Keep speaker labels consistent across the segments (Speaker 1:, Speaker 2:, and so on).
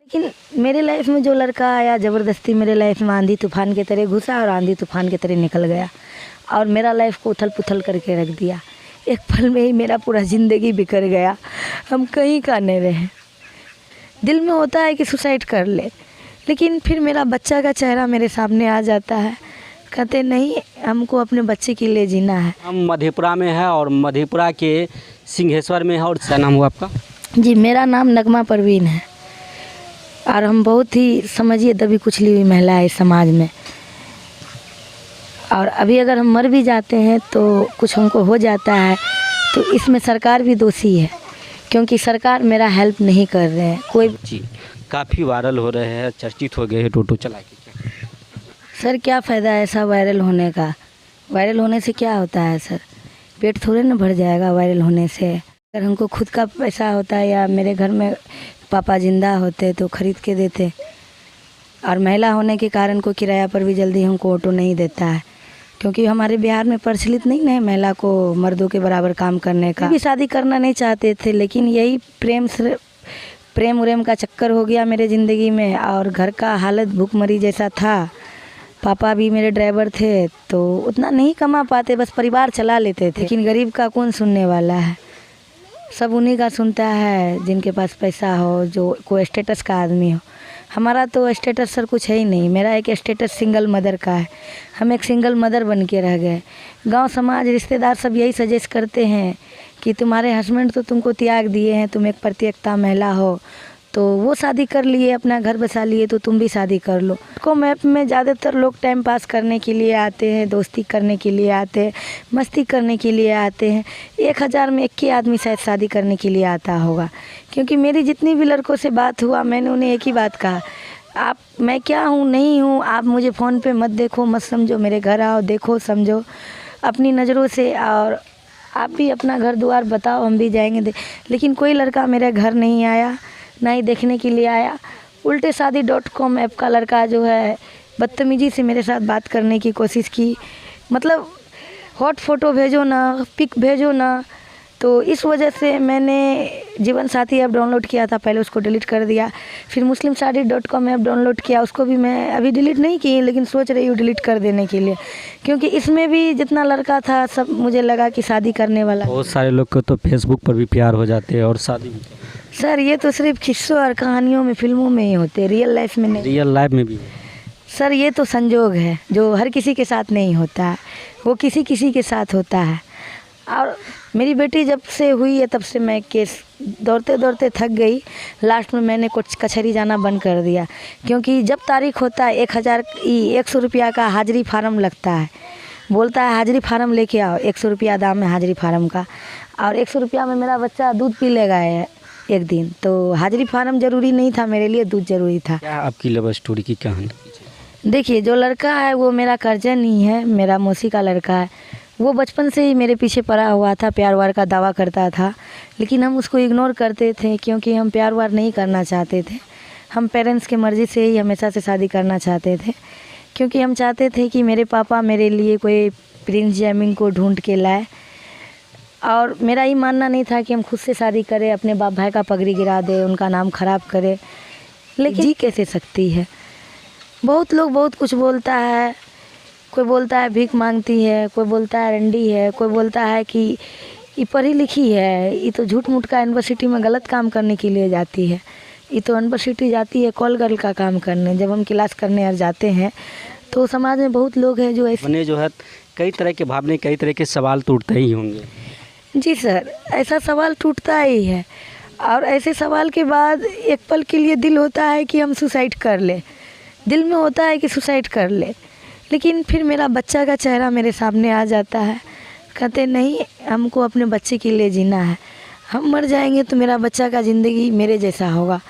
Speaker 1: लेकिन मेरे लाइफ में जो लड़का आया ज़बरदस्ती मेरे लाइफ में आंधी तूफान की तरह घुसा और आंधी तूफान की तरह निकल गया और मेरा लाइफ को उथल पुथल करके रख दिया। एक पल में ही मेरा पूरा ज़िंदगी बिखर गया। हम कहीं का नहीं रहे। दिल में होता है कि सुसाइड कर ले, लेकिन फिर मेरा बच्चा का चेहरा मेरे सामने आ जाता है। कहते नहीं, हमको अपने बच्चे के लिए जीना है।
Speaker 2: हम मधेपुरा में है और मधेपुरा के सिंहेश्वर में है। और क्या नाम हुआ आपका?
Speaker 1: जी, मेरा नाम नगमा परवीन है और हम बहुत ही समझिए दबी कुचली हुई महिला है इस समाज में। और अभी अगर हम मर भी जाते हैं तो कुछ हमको हो जाता है तो इसमें सरकार भी दोषी है, क्योंकि सरकार मेरा हेल्प नहीं कर रहे हैं। कोई
Speaker 2: जी, काफ़ी वायरल हो रहे हैं, चर्चित हो गए हैं टोटो चला के।
Speaker 1: सर क्या फ़ायदा है ऐसा वायरल होने का? वायरल होने से क्या होता है सर? पेट थोड़े ना भर जाएगा वायरल होने से। अगर हमको खुद का पैसा होता है या मेरे घर में पापा ज़िंदा होते तो ख़रीद के देते। और महिला होने के कारण कोई किराया पर भी जल्दी हमको ऑटो नहीं देता है, क्योंकि हमारे बिहार में प्रचलित नहीं है महिला को मर्दों के बराबर काम करने का। भी शादी करना नहीं चाहते थे, लेकिन यही प्रेम उरेम का चक्कर हो गया मेरे ज़िंदगी में। और घर का हालत भूखमरी जैसा था। पापा भी मेरे ड्राइवर थे तो उतना नहीं कमा पाते, बस परिवार चला लेते थे। लेकिन गरीब का कौन सुनने वाला है? सब उन्हीं का सुनता है जिनके पास पैसा हो, जो कोई स्टेटस का आदमी हो। हमारा तो स्टेटस सर कुछ है ही नहीं। मेरा एक स्टेटस सिंगल मदर का है। हम एक सिंगल मदर बन के रह गए। गांव समाज रिश्तेदार सब यही सजेस्ट करते हैं कि तुम्हारे हस्बैंड तो तुमको त्याग दिए हैं, तुम एक प्रत्येकता महिला हो, तो वो शादी कर लिए, अपना घर बसा लिए, तो तुम भी शादी कर लो। को मैप में ज़्यादातर लोग टाइम पास करने के लिए आते हैं, दोस्ती करने के लिए आते हैं, मस्ती करने के लिए आते हैं। 1000 में 1 ही आदमी शायद शादी करने के लिए आता होगा। क्योंकि मेरी जितनी भी लड़कों से बात हुआ, मैंने उन्हें एक ही बात कहा, मैं क्या हूँ नहीं हूँ, आप मुझे फ़ोन पे मत देखो, मत समझो, मेरे घर आओ, देखो समझो अपनी नज़रों से, और आप भी अपना घर द्वार बताओ, हम भी जाएंगे। लेकिन कोई लड़का मेरे घर नहीं आया, ना ही देखने के लिए आया। उल्टे शादी.com ऐप का लड़का जो है बदतमीज़ी से मेरे साथ बात करने की कोशिश की। मतलब हॉट फ़ोटो भेजो ना, पिक भेजो ना। तो इस वजह से मैंने जीवन साथी ऐप डाउनलोड किया था, पहले उसको डिलीट कर दिया। फिर मुस्लिम शादी.com ऐप डाउनलोड किया, उसको भी मैं अभी डिलीट नहीं की, लेकिन सोच रही हूँ डिलीट कर देने के लिए, क्योंकि इसमें भी जितना लड़का था सब मुझे लगा कि शादी करने वाला।
Speaker 2: बहुत सारे लोग को तो फेसबुक पर भी प्यार हो जाते हैं और शादी भी।
Speaker 1: सर ये तो सिर्फ किस्सों और कहानियों में, फिल्मों में ही होते हैं, रियल लाइफ में नहीं।
Speaker 2: रियल लाइफ में भी
Speaker 1: सर ये तो संजोग है जो हर किसी के साथ नहीं होता है, वो किसी किसी के साथ होता है। और मेरी बेटी जब से हुई है तब से मैं केस दौड़ते दौड़ते थक गई। लास्ट में मैंने कुछ कचहरी जाना बंद कर दिया, क्योंकि जब तारीख होता है 100 रुपया का हाजिरी फार्म लगता है। बोलता है हाजिरी फार्म लेके आओ, 100 रुपया दाम है हाजिरी फार्म का, और 100 रुपया में मेरा बच्चा दूध पी लेगा एक दिन। तो हाजिरी फार्म ज़रूरी नहीं था मेरे लिए, दूध ज़रूरी था।
Speaker 2: क्या आपकी लव स्टोरी की कहानी?
Speaker 1: देखिए, जो लड़का है वो मेरा कर्जन ही है, मेरा मौसी का लड़का है। वो बचपन से ही मेरे पीछे पड़ा हुआ था, प्यार वार का दावा करता था, लेकिन हम उसको इग्नोर करते थे, क्योंकि हम प्यार वार नहीं करना चाहते थे। हम पेरेंट्स के मर्ज़ी से ही हमेशा से शादी करना चाहते थे, क्योंकि हम चाहते थे कि मेरे पापा मेरे लिए कोई प्रिंस जैमिंग को ढूंढ के लाए। और मेरा ये मानना नहीं था कि हम खुद से शादी करें, अपने बाप भाई का पगड़ी गिरा दे, उनका नाम ख़राब करे। लेकिन जी कैसे सकती है? बहुत लोग बहुत कुछ बोलता है। कोई बोलता है भीख मांगती है, कोई बोलता है रंडी है, कोई बोलता है कि ये पढ़ी लिखी है, ये तो झूठ मूठ का यूनिवर्सिटी में गलत काम करने के लिए जाती है। ये तो यूनिवर्सिटी जाती है कॉल गर्ल का काम करने। जब हम क्लास करने और जाते हैं तो समाज में बहुत लोग हैं जो ऐसे
Speaker 2: जो है कई तरह के भावने, कई तरह के सवाल टूटते ही होंगे।
Speaker 1: जी सर, ऐसा सवाल टूटता ही है। और ऐसे सवाल के बाद एक पल के लिए दिल होता है कि हम सुसाइड कर ले, दिल में होता है कि सुसाइड कर ले, लेकिन फिर मेरा बच्चा का चेहरा मेरे सामने आ जाता है। कहते नहीं, हमको अपने बच्चे के लिए जीना है। हम मर जाएंगे तो मेरा बच्चा का ज़िंदगी मेरे जैसा होगा।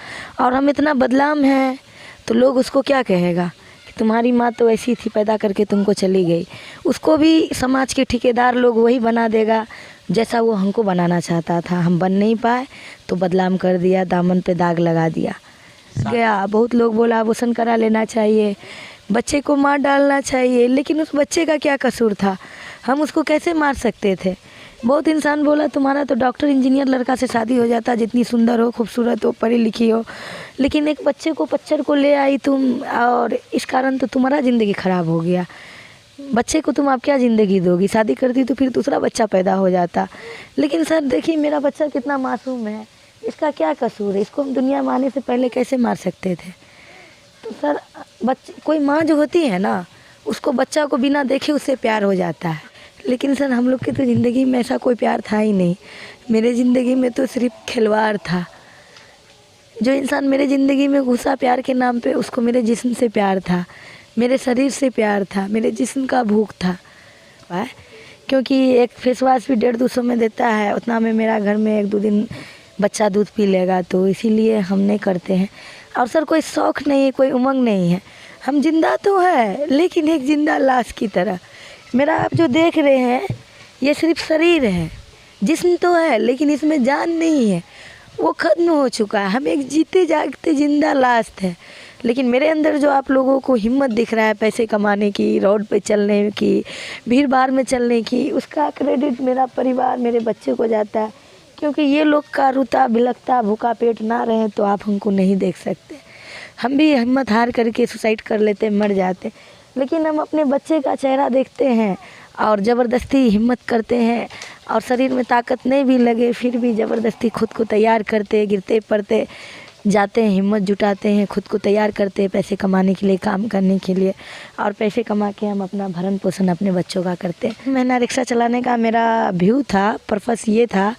Speaker 1: और हम इतना बदनाम हैं तो लोग उसको क्या कहेगा कि तुम्हारी माँ तो ऐसी थी, पैदा करके तुमको चली गई। उसको भी समाज के ठेकेदार लोग वही बना देगा जैसा वो हमको बनाना चाहता था। हम बन नहीं पाए तो बदनाम कर दिया, दामन पे दाग लगा दिया गया। बहुत लोग बोला अबॉर्शन करा लेना चाहिए, बच्चे को मार डालना चाहिए, लेकिन उस बच्चे का क्या कसूर था? हम उसको कैसे मार सकते थे? बहुत इंसान बोला तुम्हारा तो डॉक्टर इंजीनियर लड़का से शादी हो जाता, जितनी सुंदर हो, खूबसूरत हो, पढ़ी लिखी हो, लेकिन एक बच्चे को पच्चर को ले आई तुम, और इस कारण तो तुम्हारा ज़िंदगी ख़राब हो गया। बच्चे को तुम आप क्या ज़िंदगी दोगी? शादी करती तो फिर दूसरा बच्चा पैदा हो जाता। लेकिन सर देखिए मेरा बच्चा कितना मासूम है, इसका क्या कसूर है? इसको हम दुनिया में आने से पहले कैसे मार सकते थे? तो सर बच्चे, कोई माँ जो होती है ना, उसको बच्चा को बिना देखे उससे प्यार हो जाता है। लेकिन सर हम लोग की तो ज़िंदगी में ऐसा कोई प्यार था ही नहीं। मेरे ज़िंदगी में तो सिर्फ खिलवाड़ था। जो इंसान मेरे ज़िंदगी में घुसा प्यार के नाम पे, उसको मेरे जिस्म से प्यार था, मेरे शरीर से प्यार था, मेरे जिस्म का भूख था। वाह, क्योंकि एक फेस वॉश भी 150-200 में देता है, उतना में मेरा घर में 1-2 दिन बच्चा दूध पी लेगा, तो इसीलिए हम नहीं करते हैं। और सर कोई शौक़ नहीं है, कोई उमंग नहीं है। हम जिंदा तो है, लेकिन एक जिंदा लाश की तरह। मेरा आप जो देख रहे हैं ये सिर्फ शरीर है, जिस्म तो है लेकिन इसमें जान नहीं है, वो ख़त्म हो चुका है। हम एक जीते जागते जिंदा लाश थे। लेकिन मेरे अंदर जो आप लोगों को हिम्मत दिख रहा है पैसे कमाने की, रोड पे चलने की, भीड़ भाड़ में चलने की, उसका क्रेडिट मेरा परिवार, मेरे बच्चे को जाता है। क्योंकि ये लोग का रोता बिलखता भूखा पेट ना रहे तो आप हमको नहीं देख सकते। हम भी हिम्मत हार करके सुसाइड कर लेते, मर जाते, लेकिन हम अपने बच्चे का चेहरा देखते हैं और ज़बरदस्ती हिम्मत करते हैं। और शरीर में ताकत नहीं भी लगे फिर भी ज़बरदस्ती खुद को तैयार करते, गिरते पड़ते जाते हैं, हिम्मत जुटाते हैं, खुद को तैयार करते हैं पैसे कमाने के लिए, काम करने के लिए। और पैसे कमा के हम अपना भरण पोषण अपने बच्चों का करते हैं। मैंने रिक्शा चलाने का मेरा व्यू था, पर्पस ये था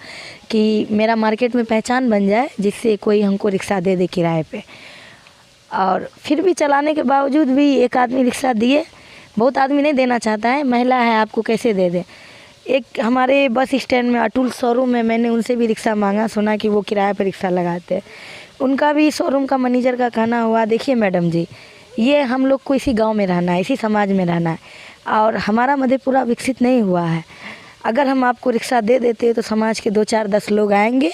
Speaker 1: कि मेरा मार्केट में पहचान बन जाए, जिससे कोई हमको रिक्शा दे दे किराए पे। और फिर भी चलाने के बावजूद भी एक आदमी रिक्शा दिए, बहुत आदमी नहीं देना चाहता है, महिला है आपको कैसे दे दे। एक हमारे बस स्टैंड में अटूल शोरूम है, मैंने उनसे भी रिक्शा मांगा, सुना कि वो किराए पर रिक्शा लगाते हैं। उनका भी शोरूम का मैनेजर का कहना हुआ, देखिए मैडम जी, ये हम लोग को इसी गांव में रहना है, इसी समाज में रहना है, और हमारा मधेपुरा विकसित नहीं हुआ है। अगर हम आपको रिक्शा दे देते तो समाज के 2-4-10 लोग आएंगे,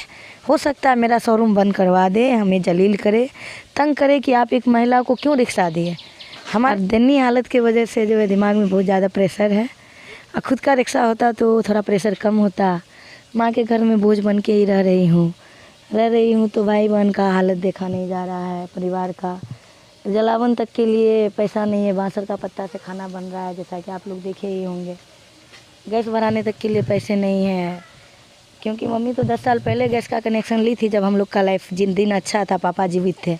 Speaker 1: हो सकता है मेरा शोरूम बंद करवा दे, हमें जलील करे, तंग करे कि आप एक महिला को क्यों रिक्शा दिए। हमारी दयनीय हालत की वजह से जो है दिमाग में बहुत ज़्यादा प्रेशर है। और खुद का रिक्शा होता तो थोड़ा प्रेशर कम होता। माँ के घर में बोझ बन के ही रह रही हूँ तो भाई बहन का हालत देखा नहीं जा रहा है, परिवार का जलावन तक के लिए पैसा नहीं है, बांसर का पत्ता से खाना बन रहा है, जैसा कि आप लोग देखे ही होंगे। गैस भराने तक के लिए पैसे नहीं है, क्योंकि मम्मी तो 10 साल पहले गैस का कनेक्शन ली थी, जब हम लोग का लाइफ जिन दिन अच्छा था, पापा जीवित थे।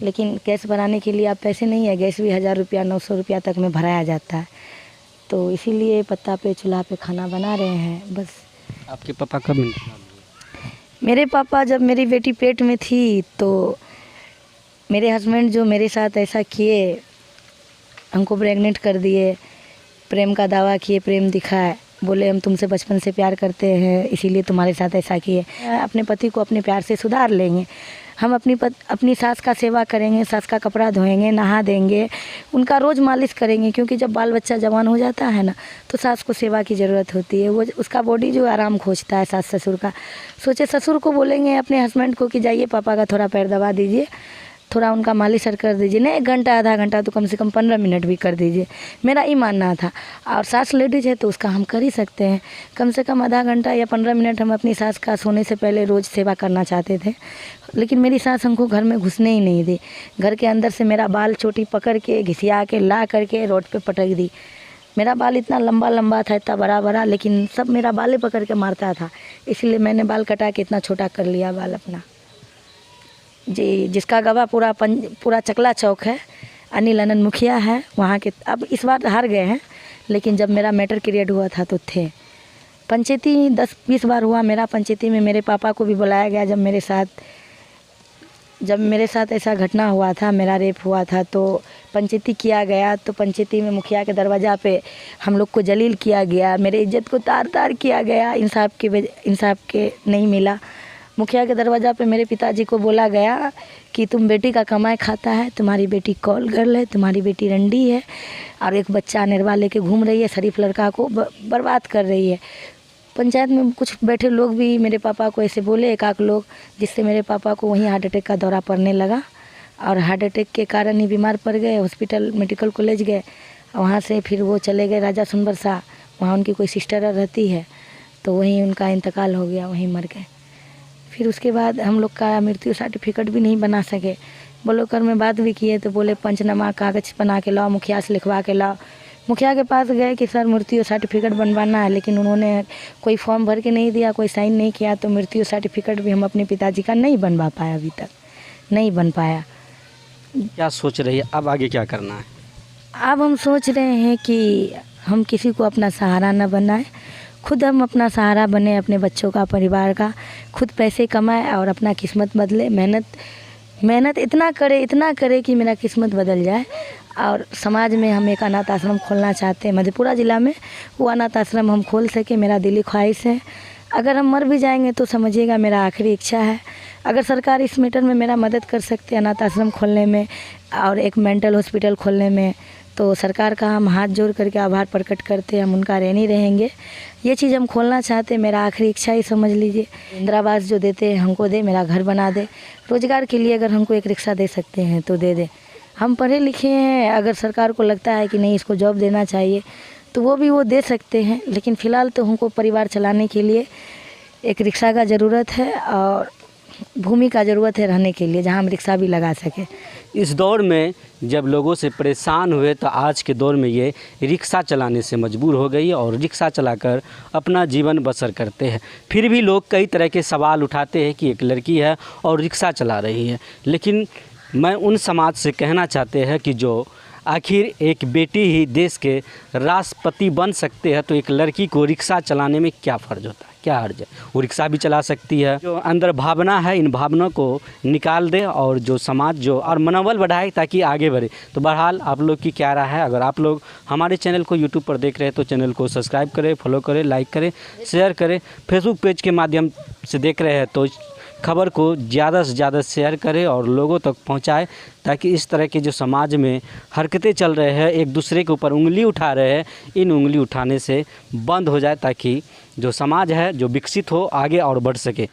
Speaker 1: लेकिन गैस भराने के लिए अब पैसे नहीं है, गैस भी 1000 रुपया 900 रुपया तक में भराया जाता है। तो इसीलिए पत्ता पे चूल्हा पे खाना बना रहे हैं बस।
Speaker 2: आपके पापा कब इंतकाल हुए?
Speaker 1: मेरे पापा जब मेरी बेटी पेट में थी तो मेरे हस्बैंड जो मेरे साथ ऐसा किए, हमको प्रेग्नेंट कर दिए, प्रेम का दावा किए, प्रेम दिखाए, बोले हम तुमसे बचपन से प्यार करते हैं इसीलिए तुम्हारे साथ ऐसा किए। अपने पति को अपने प्यार से सुधार लेंगे, हम अपनी सास का सेवा करेंगे, सास का कपड़ा धोएंगे, नहा देंगे, उनका रोज़ मालिश करेंगे, क्योंकि जब बाल बच्चा जवान हो जाता है ना तो सास को सेवा की ज़रूरत होती है। वो उसका बॉडी जो आराम खोजता है सास ससुर का। सोचे ससुर को बोलेंगे अपने हस्बैंड को कि जाइए पापा का थोड़ा पैर दबा दीजिए, थोड़ा उनका मालिश कर दीजिए, नहीं 1 घंटा आधा घंटा तो कम से कम 15 मिनट भी कर दीजिए, मेरा ही मानना था। और सास लेडीज है तो उसका हम कर ही सकते हैं, कम से कम आधा घंटा या 15 मिनट हम अपनी सास का सोने से पहले रोज़ सेवा करना चाहते थे। लेकिन मेरी सास हमको घर में घुसने ही नहीं दी, घर के अंदर से मेरा बाल चोटी पकड़ के घिसिया के ला करके रोड पे पटक दी। मेरा बाल इतना लंबा लंबा था, इतना बड़ा बड़ा, लेकिन सब मेरा बाले पकड़ के मारता था, इसलिए मैंने बाल कटा के इतना छोटा कर लिया बाल अपना जी। जिसका गवाह पूरा चकला चौक है, अनिल आनंद मुखिया है वहाँ के। अब इस बार हार गए हैं, लेकिन जब मेरा मैटर क्रिएट हुआ था तो थे। पंचायती 10-20 बार हुआ मेरा, पंचायती में मेरे पापा को भी बुलाया गया। जब मेरे साथ ऐसा घटना हुआ था, मेरा रेप हुआ था, तो पंचायती किया गया, तो पंचायती में मुखिया के दरवाज़ा पे हम लोग को जलील किया गया, मेरे इज्जत को तार तार किया गया, इंसाफ के नहीं मिला। मुखिया के दरवाज़ा पे मेरे पिताजी को बोला गया कि तुम बेटी का कमाई खाता है, तुम्हारी बेटी कॉल गर्ल है, तुम्हारी बेटी रंडी है और एक बच्चा निर्वा लेके घूम रही है, शरीफ लड़का को बर्बाद कर रही है। पंचायत में कुछ बैठे लोग भी मेरे पापा को ऐसे बोले, एक आध लोग, जिससे मेरे पापा को वहीं हार्ट अटैक का दौरा पड़ने लगा और हार्ट अटैक के कारण ही बीमार पड़ गए। हॉस्पिटल मेडिकल कॉलेज गए, वहाँ से फिर वो चले गए राजा सुनबरसा, वहाँ उनकी कोई सिस्टर रहती है, तो वहीं उनका इंतकाल हो गया, वहीं मर गए। फिर उसके बाद हम लोग का मृत्यु सर्टिफिकेट भी नहीं बना सके। ब्लॉकर में बात भी किए तो बोले पंचनामा कागज़ बना के लाओ, मुखिया से लिखवा के लाओ। मुखिया के पास गए कि सर मृत्यु सर्टिफिकेट बनवाना है, लेकिन उन्होंने कोई फॉर्म भर के नहीं दिया, कोई साइन नहीं किया, तो मृत्यु सर्टिफिकेट भी हम अपने पिताजी का नहीं बनवा पाया, अभी तक नहीं बन पाया।
Speaker 2: क्या सोच रही है अब आगे क्या करना है?
Speaker 1: अब हम सोच रहे हैं कि हम किसी को अपना सहारा न बनाए, खुद हम अपना सहारा बने, अपने बच्चों का, परिवार का, खुद पैसे कमाए और अपना किस्मत बदले। मेहनत इतना करे कि मेरा किस्मत बदल जाए। और समाज में हम एक अनाथ आश्रम खोलना चाहते हैं मधेपुरा ज़िला में, वो अनाथ आश्रम हम खोल सके, मेरा दिली ख्वाहिश है। अगर हम मर भी जाएंगे तो समझिएगा मेरा आखिरी इच्छा है। अगर सरकार इस मैटर में मेरा मदद कर सकते हैं अनाथ आश्रम खोलने में और एक मेंटल हॉस्पिटल खोलने में, तो सरकार का हम हाथ जोड़ करके आभार प्रकट करते, हम उनका ऋणी रहेंगे। ये चीज़ हम खोलना चाहते हैं, मेरा आखिरी इच्छा ही समझ लीजिए। इंदिरा आवास जो देते हैं हमको दे, मेरा घर बना दे। रोज़गार के लिए अगर हमको एक रिक्शा दे सकते हैं तो दे दे। हम पढ़े लिखे हैं, अगर सरकार को लगता है कि नहीं इसको जॉब देना चाहिए तो वो दे सकते हैं, लेकिन फ़िलहाल तो हमको परिवार चलाने के लिए एक रिक्शा का ज़रूरत है और भूमि का ज़रूरत है रहने के लिए, जहाँ हम रिक्शा भी लगा सकें।
Speaker 2: इस दौर में जब लोगों से परेशान हुए तो आज के दौर में ये रिक्शा चलाने से मजबूर हो गई और रिक्शा चलाकर अपना जीवन बसर करते हैं। फिर भी लोग कई तरह के सवाल उठाते हैं कि एक लड़की है और रिक्शा चला रही है, लेकिन मैं उन समाज से कहना चाहते हैं कि जो आखिर एक बेटी ही देश के राष्ट्रपति बन सकते हैं, तो एक लड़की को रिक्शा चलाने में क्या फ़र्ज होता है, क्या हर्ज है? वो रिक्शा भी चला सकती है। जो अंदर भावना है, इन भावनाओं को निकाल दे और जो समाज जो और मनोबल बढ़ाए ताकि आगे बढ़े। तो बहरहाल आप लोग की क्या राय है? अगर आप लोग हमारे चैनल को यूट्यूब पर देख रहे हैं तो चैनल को सब्सक्राइब करें, फॉलो करें, लाइक करें, शेयर करें। फेसबुक पेज के माध्यम से देख रहे हैं तो खबर को ज़्यादा से ज़्यादा शेयर करें और लोगों तक पहुंचाएं, ताकि इस तरह के जो समाज में हरकतें चल रहे हैं, एक दूसरे के ऊपर उंगली उठा रहे हैं, इन उंगली उठाने से बंद हो जाए, ताकि जो समाज है जो विकसित हो, आगे और बढ़ सके।